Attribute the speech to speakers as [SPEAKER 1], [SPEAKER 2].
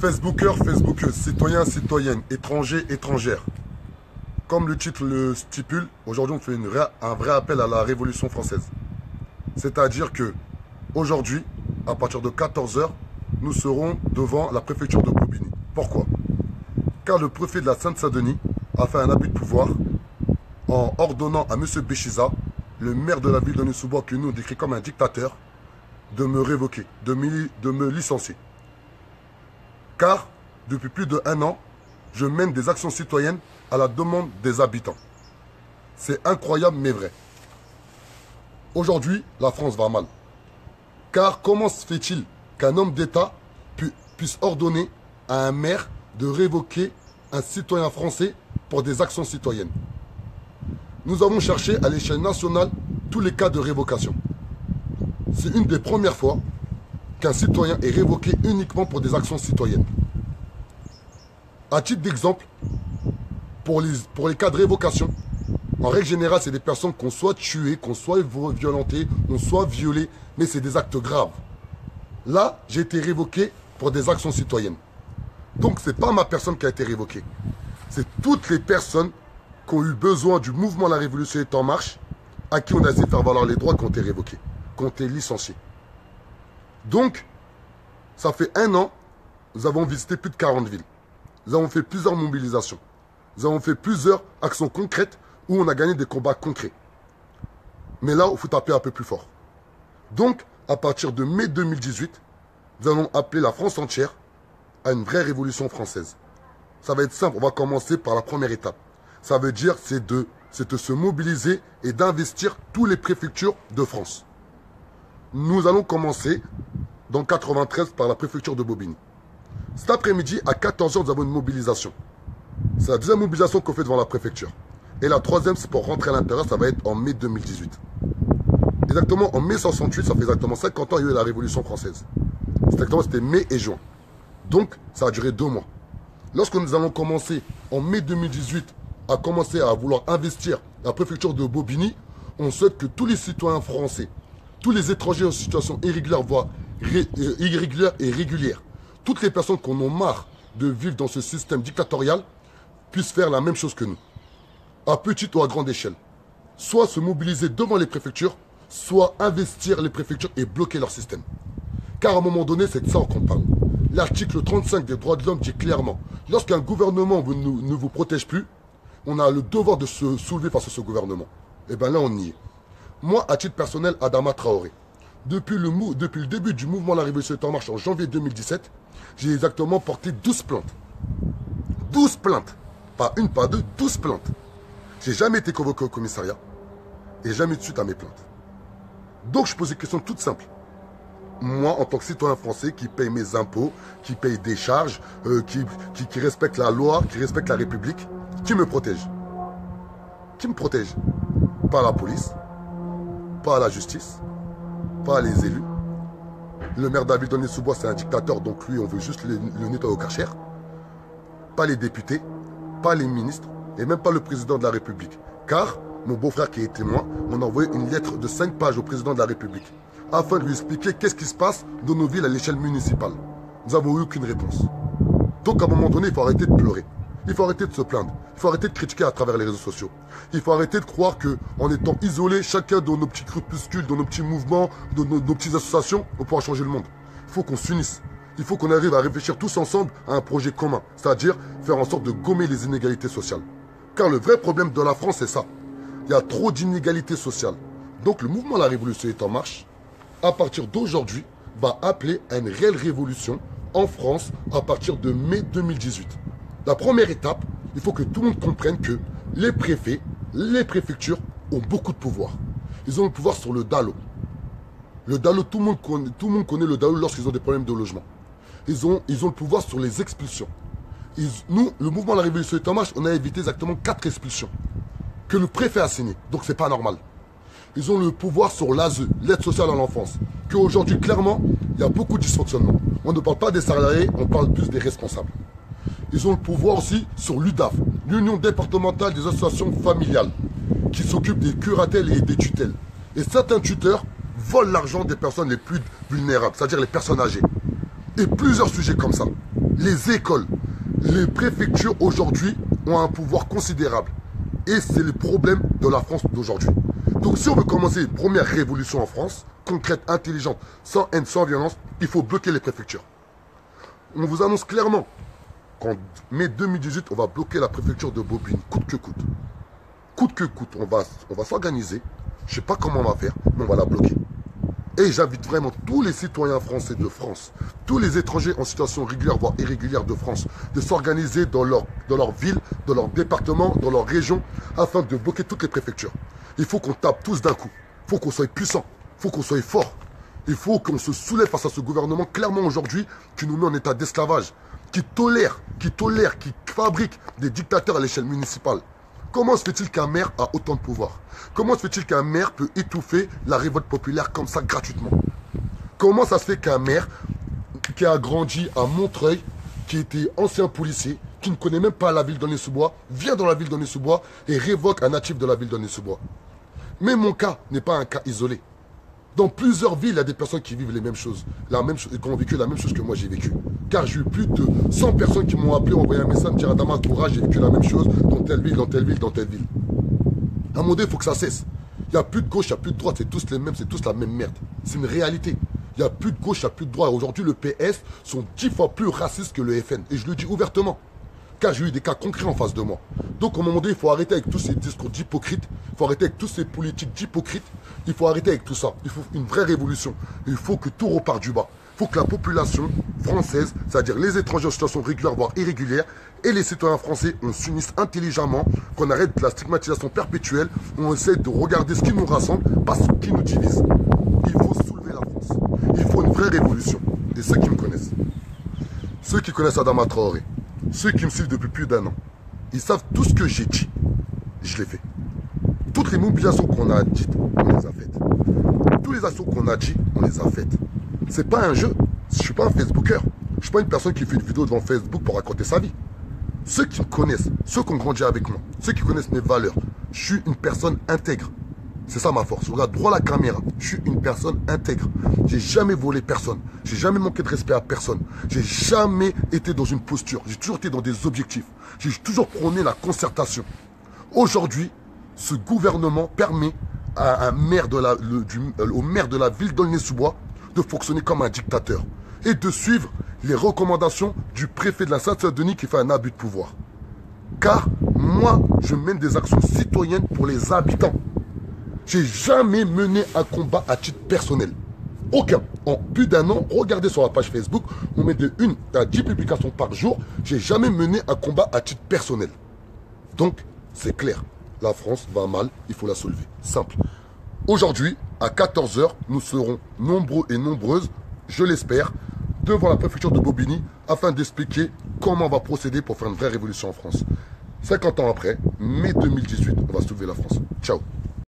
[SPEAKER 1] Facebookers, Facebookeuses, citoyens, citoyennes, étrangers, étrangères. Comme le titre le stipule, aujourd'hui on fait un vrai appel à la Révolution française. C'est-à-dire que aujourd'hui, à partir de 14 h, nous serons devant la préfecture de Bobigny. Pourquoi? Car le préfet de la Seine-Saint-Denis a fait un abus de pouvoir en ordonnant à M. Béchiza, le maire de la ville de Nessoubois, que nous décrit comme un dictateur, de me révoquer, de me licencier. Car, depuis plus d'1 an, je mène des actions citoyennes à la demande des habitants. C'est incroyable mais vrai. Aujourd'hui, la France va mal. Car comment se fait-il qu'un homme d'État puisse ordonner à un maire de révoquer un citoyen français pour des actions citoyennes? Nous avons cherché à l'échelle nationale tous les cas de révocation. C'est une des premières fois qu'un citoyen est révoqué uniquement pour des actions citoyennes. À titre d'exemple, pour les cas de révocation, en règle générale, c'est des personnes qu'on soit tuées, qu'on soit violentées, qu'on soit violées, mais c'est des actes graves. Là, j'ai été révoqué pour des actions citoyennes. Donc, ce n'est pas ma personne qui a été révoquée. C'est toutes les personnes qui ont eu besoin du mouvement La Révolution est en marche, à qui on a essayé de faire valoir les droits qui ont été révoqués, qui ont été licenciés. Donc, ça fait 1 an, nous avons visité plus de 40 villes. Nous avons fait plusieurs mobilisations. Nous avons fait plusieurs actions concrètes où on a gagné des combats concrets. Mais là, il faut taper un peu plus fort. Donc, à partir de mai 2018, nous allons appeler la France entière à une vraie révolution française. Ça va être simple, on va commencer par la première étape. Ça veut dire, c'est de se mobiliser et d'investir toutes les préfectures de France. Nous allons commencer dans 93 par la préfecture de Bobigny. Cet après-midi, à 14 h, nous avons une mobilisation. C'est la deuxième mobilisation qu'on fait devant la préfecture. Et la troisième, c'est pour rentrer à l'intérieur, ça va être en mai 2018. Exactement en mai 68, ça fait exactement 50 ans, il y a eu la Révolution française. Exactement, c'était mai et juin. Donc, ça a duré 2 mois. Lorsque nous allons commencer en mai 2018 à commencer à vouloir investir la préfecture de Bobigny, on souhaite que tous les citoyens français, tous les étrangers en situation irrégulière, voire irrégulière et régulière, toutes les personnes qui en ont marre de vivre dans ce système dictatorial puissent faire la même chose que nous, à petite ou à grande échelle. Soit se mobiliser devant les préfectures, soit investir les préfectures et bloquer leur système. Car à un moment donné, c'est de ça qu'on parle. L'article 35 des droits de l'homme dit clairement, lorsqu'un gouvernement ne vous protège plus, on a le devoir de se soulever face à ce gouvernement. Et bien là, on y est. Moi, à titre personnel, Adama Traoré, depuis le début du mouvement La Révolution est en marche en janvier 2017, j'ai exactement porté 12 plaintes. 12 plaintes. Pas une, pas deux, 12 plaintes. J'ai jamais été convoqué au commissariat et jamais de suite à mes plaintes. Donc je pose une question toute simple. Moi, en tant que citoyen français qui paye mes impôts, qui paye des charges, qui respecte la loi, qui respecte la République, qui me protège? Qui me protège? Pas la police, pas la justice, pas les élus. Le maire David Nessoubois, c'est un dictateur, donc lui, on veut juste le nettoyer au Karcher. Pas les députés, pas les ministres, et même pas le président de la République. Car, mon beau-frère qui est témoin, on a envoyé une lettre de 5 pages au président de la République, afin de lui expliquer qu'est-ce qui se passe dans nos villes à l'échelle municipale. Nous n'avons eu aucune réponse. Donc, à un moment donné, il faut arrêter de pleurer. Il faut arrêter de se plaindre. Il faut arrêter de critiquer à travers les réseaux sociaux. Il faut arrêter de croire qu'en étant isolés, chacun dans nos petits crépuscules, dans nos petits mouvements, dans nos petites associations, on pourra changer le monde. Il faut qu'on s'unisse. Il faut qu'on arrive à réfléchir tous ensemble à un projet commun. C'est-à-dire faire en sorte de gommer les inégalités sociales. Car le vrai problème de la France, c'est ça. Il y a trop d'inégalités sociales. Donc le mouvement La Révolution est en marche, à partir d'aujourd'hui, va appeler à une réelle révolution en France à partir de mai 2018. La première étape, il faut que tout le monde comprenne que les préfets, les préfectures ont beaucoup de pouvoir. Ils ont le pouvoir sur le DALO. Le DALO, tout le monde connaît le DALO lorsqu'ils ont des problèmes de logement. Ils ont le pouvoir sur les expulsions. Nous, le mouvement La Révolution est en marche, on a évité exactement 4 expulsions que le préfet a signées. Donc c'est pas normal. Ils ont le pouvoir sur l'ASE, l'aide sociale à l'enfance. Qu'aujourd'hui, clairement, il y a beaucoup de dysfonctionnements. On ne parle pas des salariés, on parle plus des responsables. Ils ont le pouvoir aussi sur l'UDAF, l'Union départementale des associations familiales, qui s'occupe des curatelles et des tutelles. Et certains tuteurs volent l'argent des personnes les plus vulnérables, c'est-à-dire les personnes âgées. Et plusieurs sujets comme ça. les écoles, les préfectures aujourd'hui ont un pouvoir considérable. Et c'est le problème de la France d'aujourd'hui. Donc si on veut commencer une première révolution en France, concrète, intelligente, sans haine, sans violence, il faut bloquer les préfectures. On vous annonce clairement qu'en mai 2018, on va bloquer la préfecture de Bobigny, coûte que coûte. Coûte que coûte, on va s'organiser. Je ne sais pas comment on va faire, mais on va la bloquer. Et j'invite vraiment tous les citoyens français de France, tous les étrangers en situation régulière, voire irrégulière de France, de s'organiser dans leur ville, dans leur département, dans leur région, afin de bloquer toutes les préfectures. Il faut qu'on tape tous d'un coup. Il faut qu'on soit puissant. Il faut qu'on soit fort. Il faut qu'on se soulève face à ce gouvernement, clairement aujourd'hui, qui nous met en état d'esclavage, qui tolère, qui fabrique des dictateurs à l'échelle municipale. Comment se fait-il qu'un maire a autant de pouvoir? Comment se fait-il qu'un maire peut étouffer la révolte populaire comme ça gratuitement? Comment ça se fait qu'un maire qui a grandi à Montreuil, qui était ancien policier, qui ne connaît même pas la ville d'Aulnay-sous-Bois, vient dans la ville d'Aulnay-sous-Bois et révoque un natif de la ville d'Aulnay-sous-Bois? Mais mon cas n'est pas un cas isolé. Dans plusieurs villes, il y a des personnes qui vivent les mêmes choses, qui ont vécu la même chose que moi j'ai vécu. Car j'ai eu plus de 100 personnes qui m'ont appelé, envoyé un message, me dire Adama, courage, j'ai vécu la même chose dans telle ville, dans telle ville, dans telle ville. À un moment donné, il faut que ça cesse. Il n'y a plus de gauche, il n'y a plus de droite, c'est tous les mêmes, c'est tous la même merde. C'est une réalité. Il n'y a plus de gauche, il n'y a plus de droite. Aujourd'hui, le PS sont 10 fois plus racistes que le FN. Et je le dis ouvertement. Car j'ai eu des cas concrets en face de moi. Donc, à un moment donné, il faut arrêter avec tous ces discours d'hypocrites. Il faut arrêter avec tous ces politiques d'hypocrites. Il faut arrêter avec tout ça. Il faut une vraie révolution. Il faut que tout reparte du bas. Il faut que la population française, c'est-à-dire les étrangers en situation régulière, voire irrégulière, et les citoyens français, on s'unisse intelligemment, qu'on arrête la stigmatisation perpétuelle, on essaie de regarder ce qui nous rassemble, pas ce qui nous divise. Il faut soulever la France. Il faut une vraie révolution. Et ceux qui me connaissent, ceux qui connaissent Adama Traoré, ceux qui me suivent depuis plus d'1 an, ils savent tout ce que j'ai dit, je l'ai fait. Toutes les mobilisations qu'on a dites, on les a faites. Tous les actions qu'on a dit, on les a faites. C'est pas un jeu. Je suis pas un Facebooker. Je suis pas une personne qui fait une vidéo devant Facebook pour raconter sa vie. Ceux qui me connaissent, ceux qui ont grandi avec moi, ceux qui connaissent mes valeurs, je suis une personne intègre. C'est ça ma force. Je regarde droit à la caméra. Je suis une personne intègre. J'ai jamais volé personne. J'ai jamais manqué de respect à personne. J'ai jamais été dans une posture. J'ai toujours été dans des objectifs. J'ai toujours prôné la concertation. Aujourd'hui, ce gouvernement permet à au maire de la ville d'Aulnay-sous-Bois de fonctionner comme un dictateur et de suivre les recommandations du préfet de la Seine-Saint-Denis qui fait un abus de pouvoir. Car moi, je mène des actions citoyennes pour les habitants. J'ai jamais mené un combat à titre personnel. Aucun. En plus d'1 an, regardez sur la page Facebook, on met de 1 à 10 publications par jour. J'ai jamais mené un combat à titre personnel. Donc, c'est clair. La France va mal, il faut la soulever. Simple. Aujourd'hui, à 14 h, nous serons nombreux et nombreuses, je l'espère, devant la préfecture de Bobigny, afin d'expliquer comment on va procéder pour faire une vraie révolution en France. 50 ans après, mai 2018, on va soulever la France. Ciao.